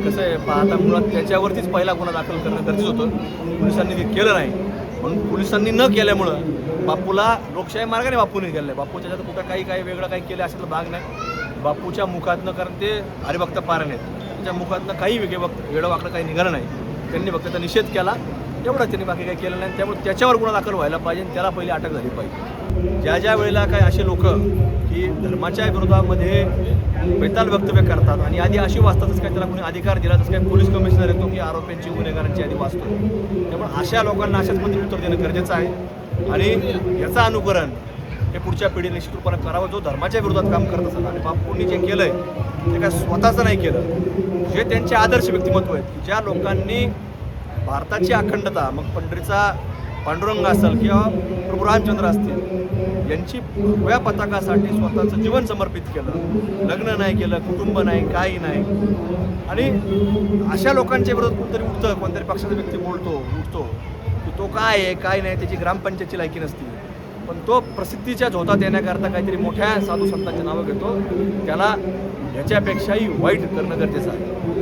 कसं आहे पाहता मुळात त्याच्यावरतीच पहिला गुन्हा दाखल करणं गरजेचं होतं. पोलिसांनी ते केलं नाही. म्हणून पोलिसांनी न केल्यामुळं बापूला लोकशाही मार्गाने बापूने केलं आहे. बापूच्या त्याच्यात कुठं काही वेगळं काही केलं असेल भाग नाही. बापूच्या मुखातनं, कारण ते हरिभक्त पारण आहेत, त्याच्या मुखातनं काही वेगळं काही निघालं नाही. त्यांनी फक्त त्याचा निषेध केला, एवढं त्यांनी बाकी काही केलं नाही. त्यामुळे त्याच्यावर गुन्हा दाखल व्हायला पाहिजे आणि त्याला पहिली अटक झाली पाहिजे. ज्या वेळेला काय असे लोक की धर्माच्या विरोधामध्ये बेताल वक्तव्य करतात आणि आधी अशी वाचतातच काय त्याला कोणी अधिकार दिला, तसं काय पोलीस कमिशनर येतो की आरोपींची गुन्हेगारांची आधी वाचतो. त्यामुळे अशा लोकांना अशाच पद्धतीने उत्तर देणं गरजेचं आहे आणि याचं अनुकरण हे पुढच्या पिढीने निश्चित रूपाने करावं, जो धर्माच्या विरोधात काम करत असेल. आणि बापूंनी जे केलं आहे ते काय स्वतःचं नाही केलं, जे त्यांचे आदर्श व्यक्तिमत्व आहेत, ज्या लोकांनी भारताची अखंडता, मग पंढरीचा पांडुरंग असेल किंवा प्रभू रामचंद्र असतील, यांची भगव्या पताकासाठी स्वतःचं जीवन समर्पित केलं. लग्न नाही केलं, कुटुंब नाही, काही नाही. आणि अशा लोकांच्या विरोधात कोणतरी उठतं, कोणतरी पक्षाचा व्यक्ती उठतो की तो काय आहे काय नाही, त्याची ग्रामपंचायतची लायकी नसती, पण तो प्रसिद्धीच्या झोतात येण्याकरता काहीतरी मोठ्या साधू संतांची नावं घेतो. त्याला याच्यापेक्षाही वाईट करणं गरजेचं आहे.